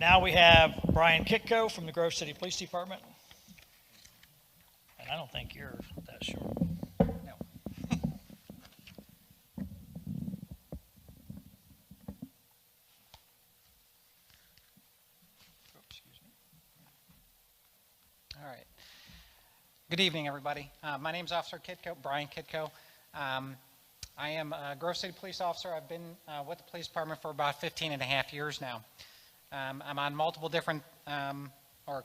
Now we have Brian Kitko from the Grove City Police Department. And I don't think you're that short. No. Excuse me. All right. Good evening, everybody. My name is Officer Kitko, Brian Kitko. I am a Grove City Police Officer. I've been with the Police Department for about 15 and a half years now. I'm on multiple different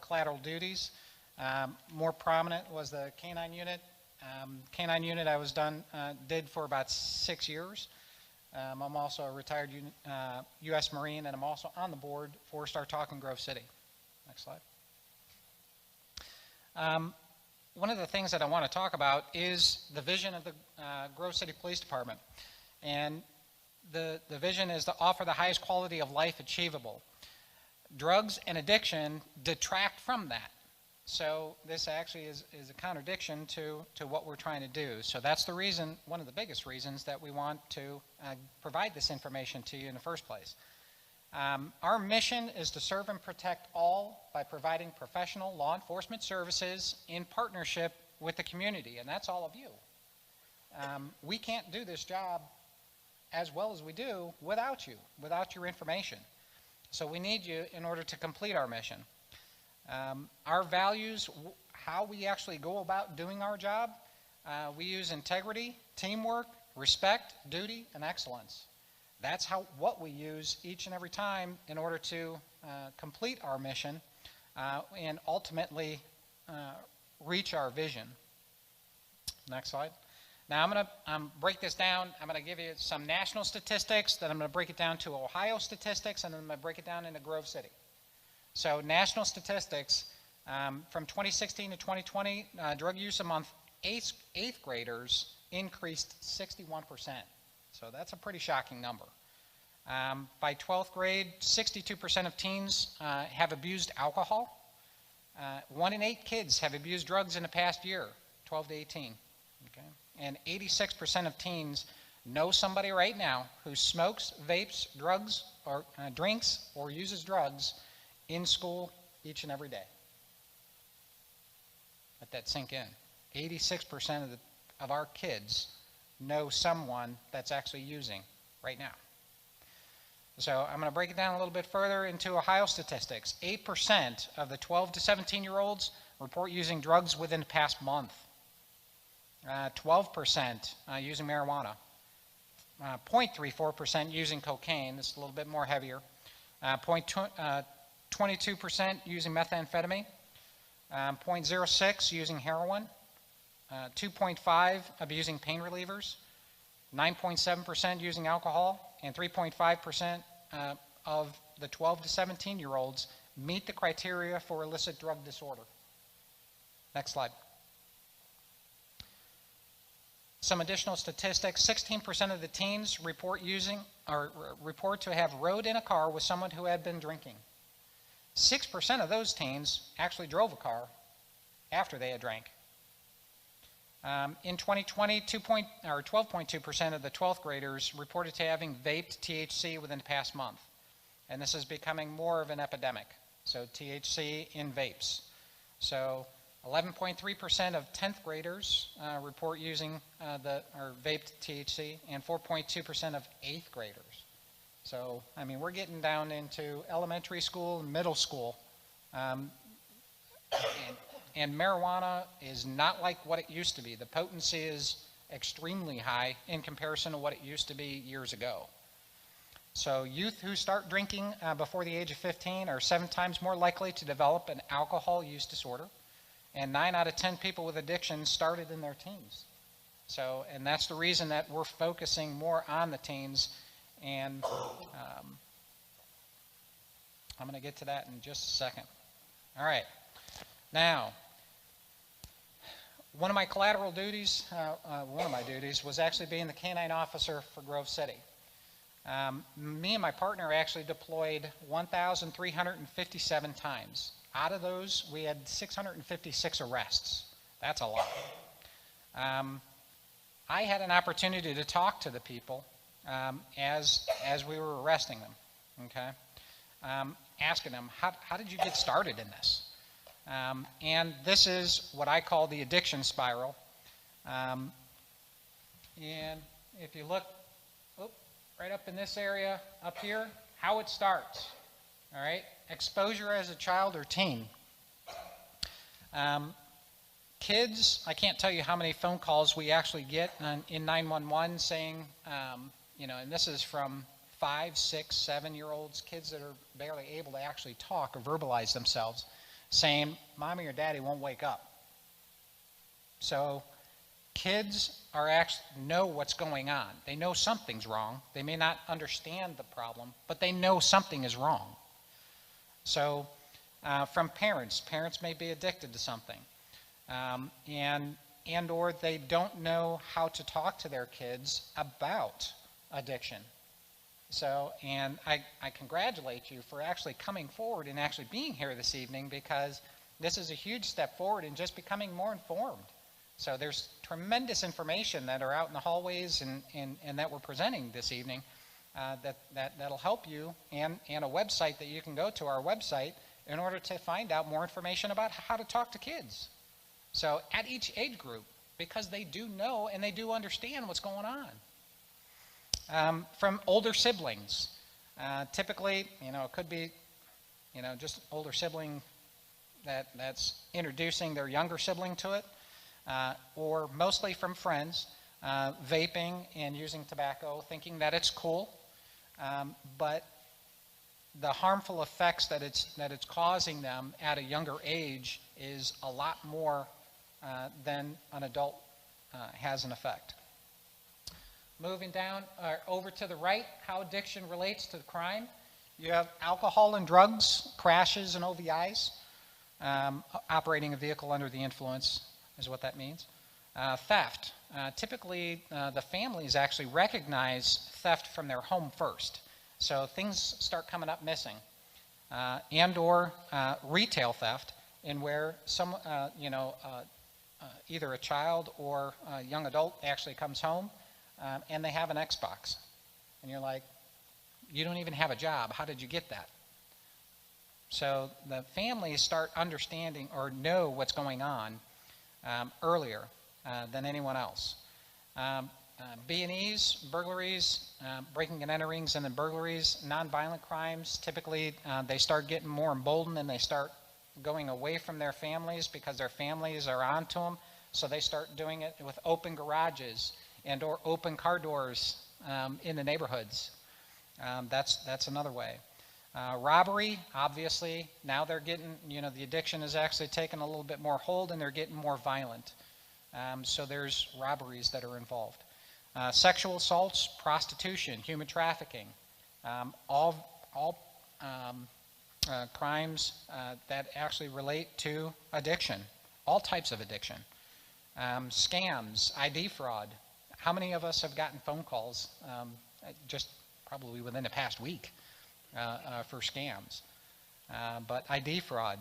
collateral duties. More prominent was the K-9 unit. K-9 unit I did for about 6 years. I'm also a retired U.S. Marine, and I'm also on the board for Star Talk in Grove City. Next slide. One of the things that I want to talk about is the vision of the Grove City Police Department. And the vision is to offer the highest quality of life achievable. Drugs and addiction detract from that. So this actually is a contradiction to what we're trying to do. So that's the reason, one of the biggest reasons that we want to provide this information to you in the first place. Our mission is to serve and protect all by providing professional law enforcement services in partnership with the community, and that's all of you. We can't do this job as well as we do without you, without your information. So we need you in order to complete our mission. Our values, how we actually go about doing our job, we use integrity, teamwork, respect, duty, and excellence. That's what we use each and every time in order to complete our mission and ultimately reach our vision. Next slide. Now I'm going to break this down. I'm going to give you some national statistics, then I'm going to break it down to Ohio statistics, and then I'm going to break it down into Grove City. So national statistics, from 2016 to 2020, drug use among eighth graders increased 61%. So that's a pretty shocking number. By 12th grade, 62% of teens have abused alcohol. 1 in 8 kids have abused drugs in the past year, 12 to 18. Okay? And 86% of teens know somebody right now who smokes, vapes, drugs, or drinks or uses drugs in school each and every day. Let that sink in. 86% of our kids know someone that's actually using right now. So I'm going to break it down a little bit further into Ohio statistics. 8% of the 12 to 17-year-olds report using drugs within the past month. 12% using marijuana. 0.34% using cocaine. This is a little bit more heavier. 22% using methamphetamine. 0.06 using heroin. 2.5 abusing pain relievers, 9.7% using alcohol, and 3.5% of the 12 to 17-year-olds meet the criteria for illicit drug disorder. Next slide. Some additional statistics. 16% of the teens report to have rode in a car with someone who had been drinking. 6% of those teens actually drove a car after they had drank. In 2020, 12.2% of the 12th graders reported to having vaped THC within the past month. And this is becoming more of an epidemic. So THC in vapes. So 11.3% of 10th graders report using vaped THC, and 4.2% of 8th graders. So, I mean, we're getting down into elementary school and middle school. And marijuana is not like what it used to be. The potency is extremely high in comparison to what it used to be years ago. So youth who start drinking before the age of 15 are 7 times more likely to develop an alcohol use disorder. And 9 out of 10 people with addiction started in their teens. So, and that's the reason that we're focusing more on the teens. And I'm going to get to that in just a second. All right. Now, one of my collateral duties, was actually being the K-9 officer for Grove City. Me and my partner actually deployed 1,357 times. Out of those, we had 656 arrests. That's a lot. I had an opportunity to talk to the people as we were arresting them. Okay. asking them, how did you get started in this? And this is what I call the addiction spiral. And if you look right up in this area up here, how it starts, all right? Exposure as a child or teen. Kids, I can't tell you how many phone calls we actually get in 911 saying, and this is from 5, 6, 7-year-olds, kids that are barely able to actually talk or verbalize themselves, saying, Mommy or Daddy won't wake up. So kids know what's going on. They know something's wrong. They may not understand the problem, but they know something is wrong. So from parents may be addicted to something, and or they don't know how to talk to their kids about addiction. So, and I congratulate you for actually coming forward and actually being here this evening, because this is a huge step forward in just becoming more informed. So there's tremendous information that are out in the hallways and that we're presenting this evening that'll help you, and a website that you can go to, our website, in order to find out more information about how to talk to kids. So at each age group, because they do know and they do understand what's going on. From older siblings, typically, it could be, just older sibling that's introducing their younger sibling to it, or mostly from friends, vaping and using tobacco, thinking that it's cool, but the harmful effects that it's causing them at a younger age is a lot more than an adult has an effect. Moving down over to the right, how addiction relates to crime. You have alcohol and drugs, crashes and OVIs. Operating a vehicle under the influence is what that means. Theft. Typically, the families actually recognize theft from their home first. So things start coming up missing. And or retail theft, in where either a child or a young adult actually comes home and they have an Xbox. And you're like, you don't even have a job. How did you get that? So the families start understanding or know what's going on earlier than anyone else. B&Es, burglaries, breaking and enterings, and then burglaries, nonviolent crimes, typically they start getting more emboldened and they start going away from their families because their families are onto them. So they start doing it with open garages and or open car doors in the neighborhoods. That's another way. Robbery, obviously, now they're getting, the addiction is actually taking a little bit more hold and they're getting more violent. So there's robberies that are involved. Sexual assaults, prostitution, human trafficking, all crimes that actually relate to addiction, all types of addiction. Scams, ID fraud. How many of us have gotten phone calls just probably within the past week for scams? But ID fraud.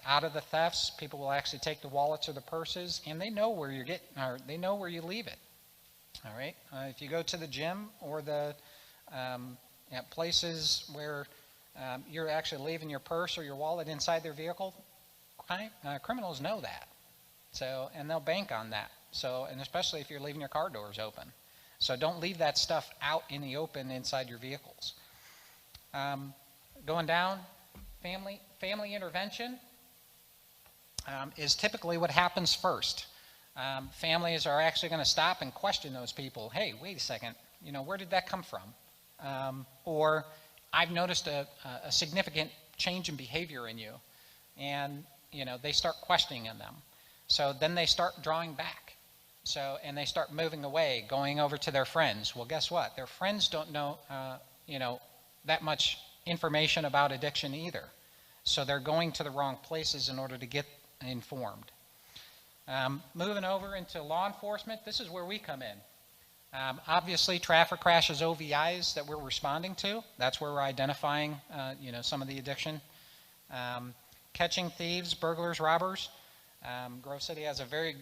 Out of the thefts, people will actually take the wallets or the purses, and they know where you're getting, or they know where you leave it. All right. If you go to the gym or the places where you're actually leaving your purse or your wallet inside their vehicle, criminals know that. So, and they'll bank on that. So, and especially if you're leaving your car doors open. So don't leave that stuff out in the open inside your vehicles. Going down, family intervention is typically what happens first. Families are actually going to stop and question those people. Hey, wait a second, where did that come from? Or I've noticed a significant change in behavior in you. And, they start questioning them. So then they start drawing back. So, and they start moving away, going over to their friends. Well, guess what? Their friends don't know, that much information about addiction either. So they're going to the wrong places in order to get informed. Moving over into law enforcement, this is where we come in. Obviously, traffic crashes, OVIs that we're responding to. That's where we're identifying, some of the addiction. Catching thieves, burglars, robbers. Grove City has a very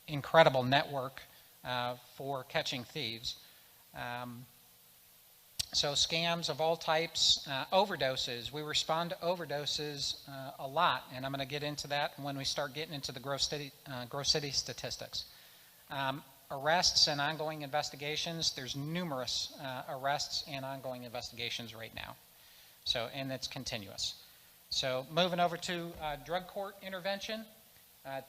incredible network for catching thieves. So scams of all types, overdoses. We respond to overdoses a lot, and I'm going to get into that when we start getting into the Grove City statistics. Arrests and ongoing investigations. There's numerous arrests and ongoing investigations right now. So, and it's continuous. So moving over to drug court intervention.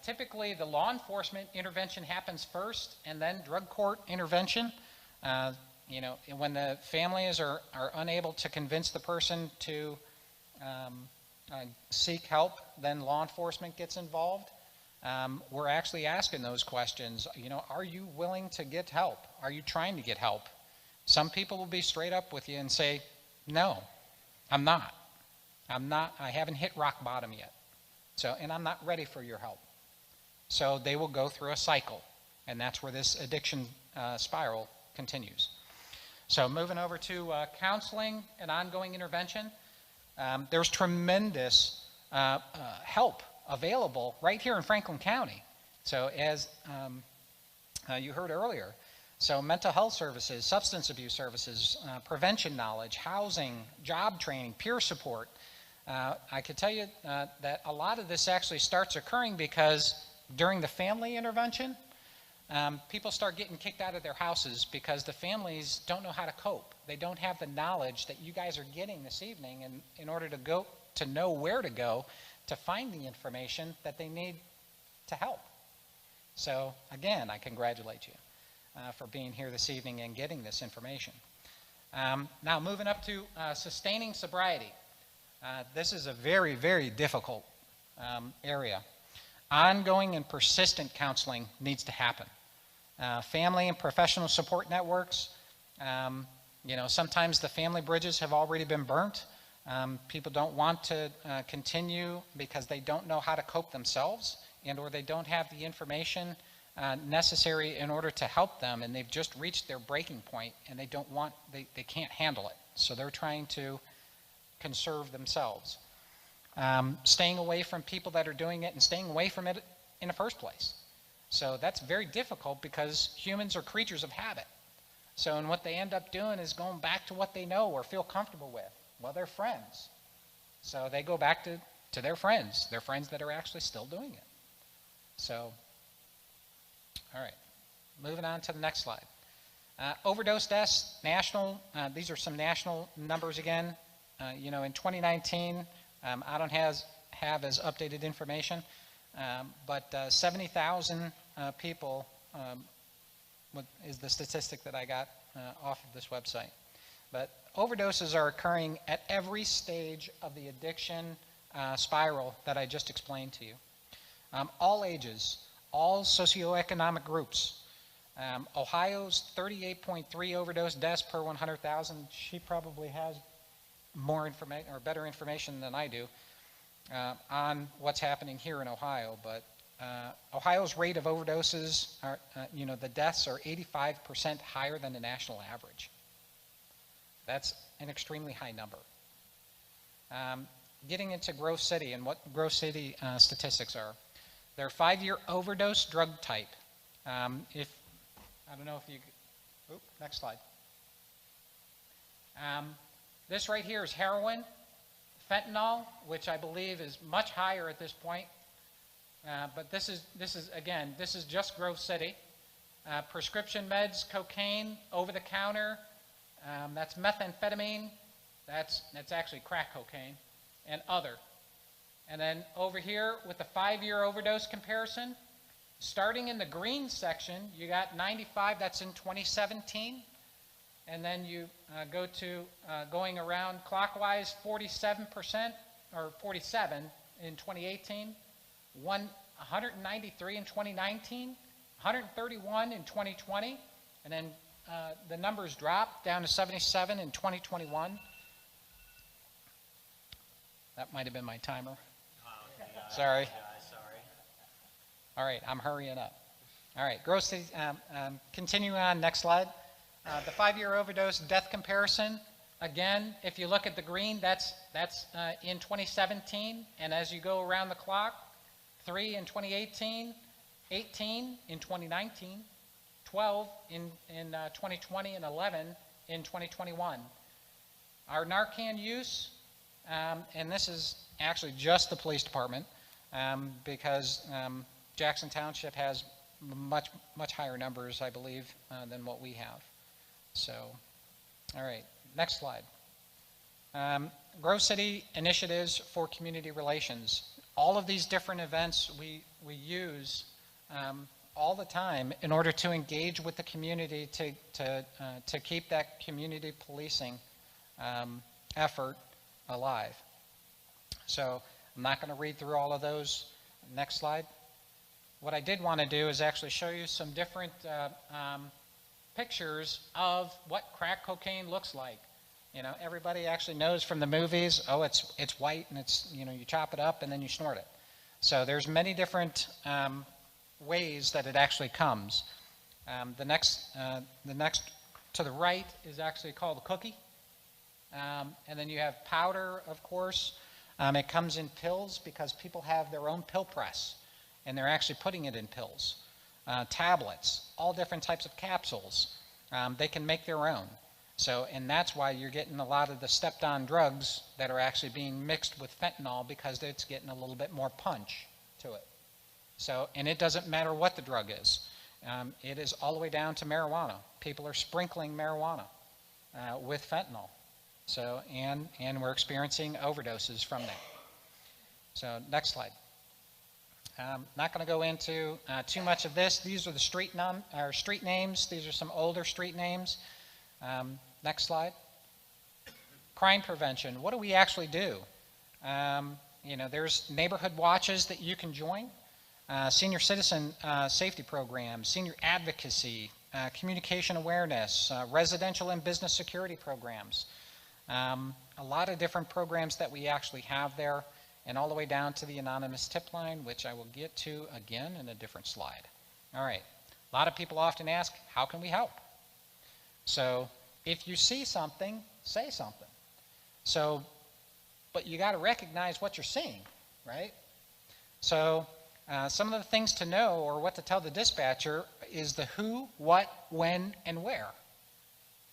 Typically, the law enforcement intervention happens first, and then drug court intervention. You know, when the families are unable to convince the person to seek help, then law enforcement gets involved. We're actually asking those questions. You know, are you willing to get help? Are you trying to get help? Some people will be straight up with you and say, no, I'm not. I haven't hit rock bottom yet. So, and I'm not ready for your help. So they will go through a cycle, and that's where this addiction spiral continues. So moving over to counseling and ongoing intervention, there's tremendous help available right here in Franklin County. So as you heard earlier, so mental health services, substance abuse services, prevention knowledge, housing, job training, peer support. I could tell you that a lot of this actually starts occurring because during the family intervention, people start getting kicked out of their houses because the families don't know how to cope. They don't have the knowledge that you guys are getting this evening, and in order to know where to go to find the information that they need to help. So again, I congratulate you for being here this evening and getting this information. Now moving up to sustaining sobriety. This is a very, very difficult area. Ongoing and persistent counseling needs to happen. Family and professional support networks, you know, sometimes the family bridges have already been burnt. People don't want to continue because they don't know how to cope themselves, and or they don't have the information necessary in order to help them, and they've just reached their breaking point and they can't handle it. So they're trying to conserve themselves. Staying away from people that are doing it and staying away from it in the first place. So that's very difficult because humans are creatures of habit. So, and what they end up doing is going back to what they know or feel comfortable with. Well, they're friends. So they go back to their friends that are actually still doing it. So, all right, moving on to the next slide. Overdose deaths, national, these are some national numbers again. You know, in 2019, I don't have as updated information, but 70,000 people is the statistic that I got off of this website. But overdoses are occurring at every stage of the addiction spiral that I just explained to you. All ages, all socioeconomic groups. Ohio's 38.3 overdose deaths per 100,000. She probably has more information or better information than I do on what's happening here in Ohio. But Ohio's rate of overdoses are, you know, the deaths are 85% higher than the national average. That's an extremely high number. Getting into Grove City and what Grove City statistics are. Their 5-year overdose drug type. I don't know if you, next slide. This right here is heroin, fentanyl, which I believe is much higher at this point. But this is just Grove City. Prescription meds, cocaine, over the counter, that's methamphetamine, that's actually crack cocaine, and other. And then over here with the 5-year overdose comparison, starting in the green section, you got 95, that's in 2017. And then you go to going around clockwise, 47% or 47 in 2018, 193 in 2019, 131 in 2020, and then the numbers drop down to 77 in 2021. That might have been my timer. Sorry. All right, I'm hurrying up. All right, Grove City, continue on, next slide. The 5-year overdose death comparison, again, if you look at the green, that's in 2017, and as you go around the clock, 3 in 2018, 18 in 2019, 12 in 2020, and 11 in 2021. Our Narcan use, and this is actually just the police department, because Jackson Township has much higher numbers, I believe, than what we have. So, all right, next slide. Grove City initiatives for community relations. All of these different events we use all the time in order to engage with the community to keep that community policing effort alive. So I'm not going to read through all of those. Next slide. What I did want to do is actually show you some different pictures of what crack cocaine looks like. You know, everybody actually knows from the movies, oh, it's white and it's, you know, you chop it up and then you snort it. So there's many different ways that it actually comes. The next to the right is actually called a cookie. And then you have powder, of course. It comes in pills because people have their own pill press and they're actually putting it in pills. Tablets, all different types of capsules. They can make their own. So, and that's why you're getting a lot of the stepped-on drugs that are actually being mixed with fentanyl, because it's getting a little bit more punch to it. So, and it doesn't matter what the drug is. It is all the way down to marijuana. People are sprinkling marijuana with fentanyl. So, and we're experiencing overdoses from that. So, next slide. Not going to go into too much of this. These are the street names. These are some older street names. Next slide. Crime prevention. What do we actually do? You know, there's neighborhood watches that you can join. Senior citizen safety programs, senior advocacy, communication awareness, residential and business security programs. A lot of different programs that we actually have there, and all the way down to the anonymous tip line, which I will get to again in a different slide. All right. A lot of people often ask, how can we help? So if you see something, say something. So, but you got to recognize what you're seeing, right? So some of the things to know, or what to tell the dispatcher, is the who, what, when, and where.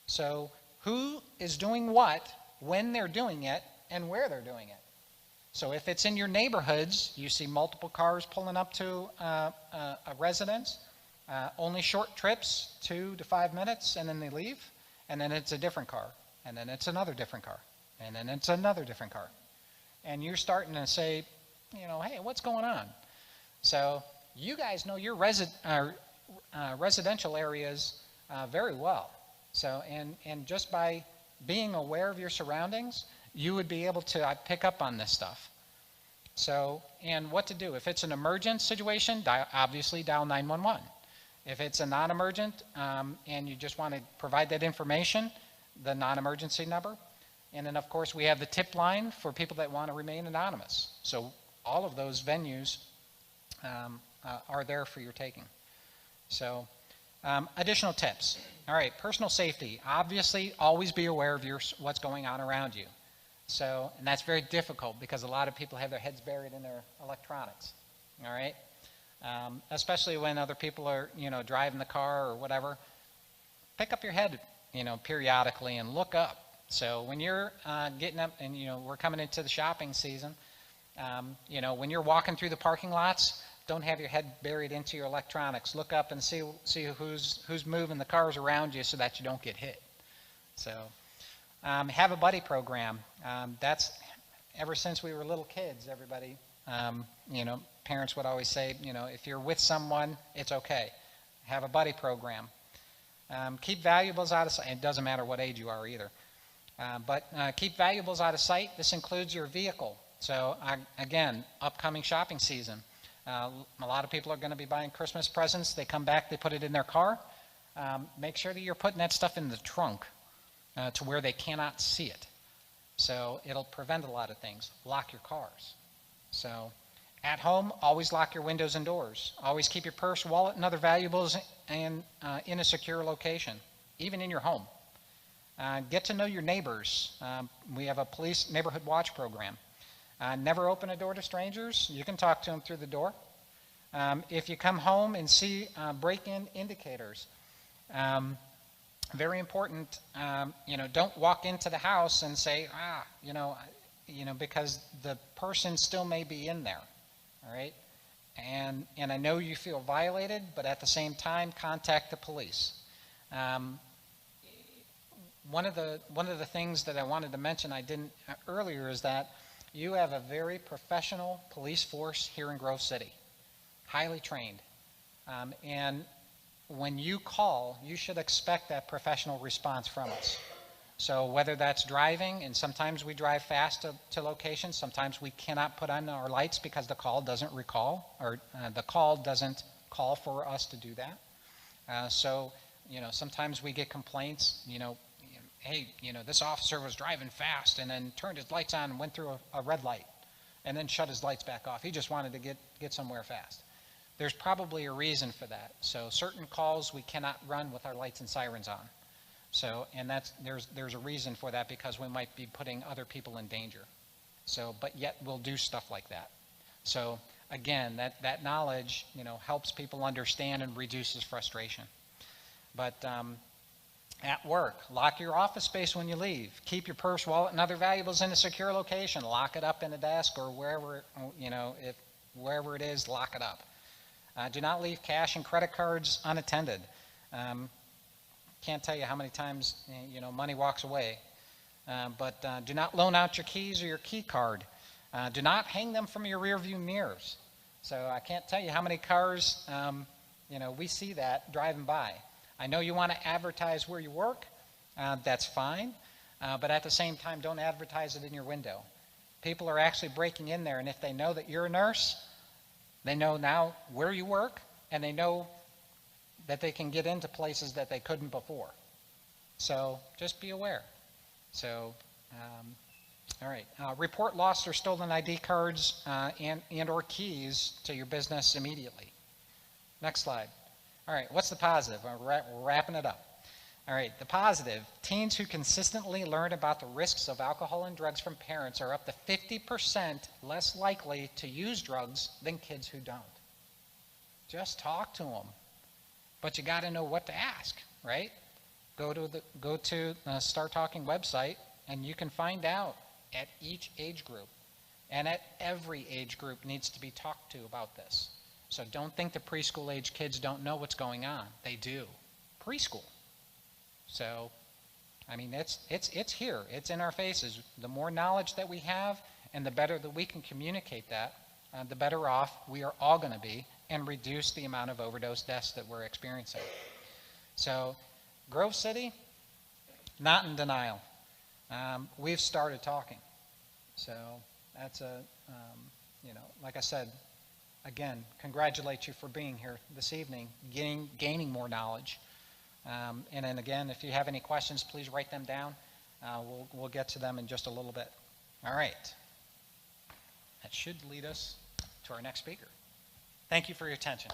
So who is doing what, when they're doing it, and where they're doing it. So if it's in your neighborhoods, you see multiple cars pulling up to a residence, only short trips, 2 to 5 minutes, and then they leave, and then it's a different car, and then it's another different car, and then it's another different car. And you're starting to say, you know, hey, what's going on? So you guys know your residential areas very well. So, and just by being aware of your surroundings, you would be able to pick up on this stuff. So, and what to do. If it's an emergent situation, obviously dial 911. If it's a non-emergent and you just want to provide that information, the non-emergency number. And then, of course, we have the tip line for people that want to remain anonymous. So all of those venues are there for your taking. So additional tips. All right, personal safety. Obviously, always be aware of what's going on around you. So, and that's very difficult because a lot of people have their heads buried in their electronics. All right? Especially when other people are, you know, driving the car or whatever. Pick up your head, you know, periodically and look up. So when you're getting up and, you know, we're coming into the shopping season, you know, when you're walking through the parking lots, don't have your head buried into your electronics. Look up and see who's moving the cars around you so that you don't get hit. So have a buddy program. That's ever since we were little kids, everybody, you know, parents would always say, you know, if you're with someone, it's okay. Have a buddy program. Keep valuables out of sight. It doesn't matter what age you are either. But keep valuables out of sight. This includes your vehicle. So again, upcoming shopping season. A lot of people are going to be buying Christmas presents. They come back, they put it in their car. Make sure that you're putting that stuff in the trunk to where they cannot see it. So it'll prevent a lot of things. Lock your cars. So at home, always lock your windows and doors. Always keep your purse, wallet, and other valuables in a secure location, even in your home. Get to know your neighbors. We have a police neighborhood watch program. Never open a door to strangers. You can talk to them through the door. If you come home and see break-in indicators, very important, don't walk into the house and say, because the person still may be in there, all right? And I know you feel violated, but at the same time, contact the police. One of the things that I wanted to mention I didn't earlier is that you have a very professional police force here in Grove City, highly trained. And when you call, you should expect that professional response from us. So whether that's driving, and sometimes we drive fast to locations, sometimes we cannot put on our lights because the call doesn't recall, or the call doesn't call for us to do that. So sometimes we get complaints, hey, this officer was driving fast and then turned his lights on and went through a red light and then shut his lights back off. He just wanted to get somewhere fast. There's probably a reason for that. So certain calls we cannot run with our lights and sirens on. So, and there's a reason for that, because we might be putting other people in danger. So, but yet we'll do stuff like that. So again, that knowledge, helps people understand and reduces frustration. But at work, lock your office space when you leave. Keep your purse, wallet, and other valuables in a secure location. Lock it up in a desk or wherever, wherever it is, lock it up. Do not leave cash and credit cards unattended. Can't tell you how many times, money walks away. But do not loan out your keys or your key card. Do not hang them from your rear view mirrors. So I can't tell you how many cars, we see that driving by. I know you want to advertise where you work. That's fine. But at the same time, don't advertise it in your window. People are actually breaking in there, and if they know that you're a nurse, they know now where you work, and they know that they can get into places that they couldn't before. So just be aware. So, all right. Report lost or stolen ID cards and or keys to your business immediately. Next slide. All right, what's the positive? We're wrapping it up. All right, the positive. Teens who consistently learn about the risks of alcohol and drugs from parents are up to 50% less likely to use drugs than kids who don't. Just talk to them. But you got to know what to ask, right? Go to the Start Talking website, and you can find out at each age group. And at every age group needs to be talked to about this. So don't think the preschool age kids don't know what's going on. They do. Preschool. So, I mean, it's here. It's in our faces. The more knowledge that we have and the better that we can communicate that, the better off we are all going to be, and reduce the amount of overdose deaths that we're experiencing. So, Grove City, not in denial. We've started talking. So that's like I said, again, congratulate you for being here this evening, gaining more knowledge. And then again, if you have any questions, please write them down. We'll get to them in just a little bit. All right. That should lead us to our next speaker. Thank you for your attention.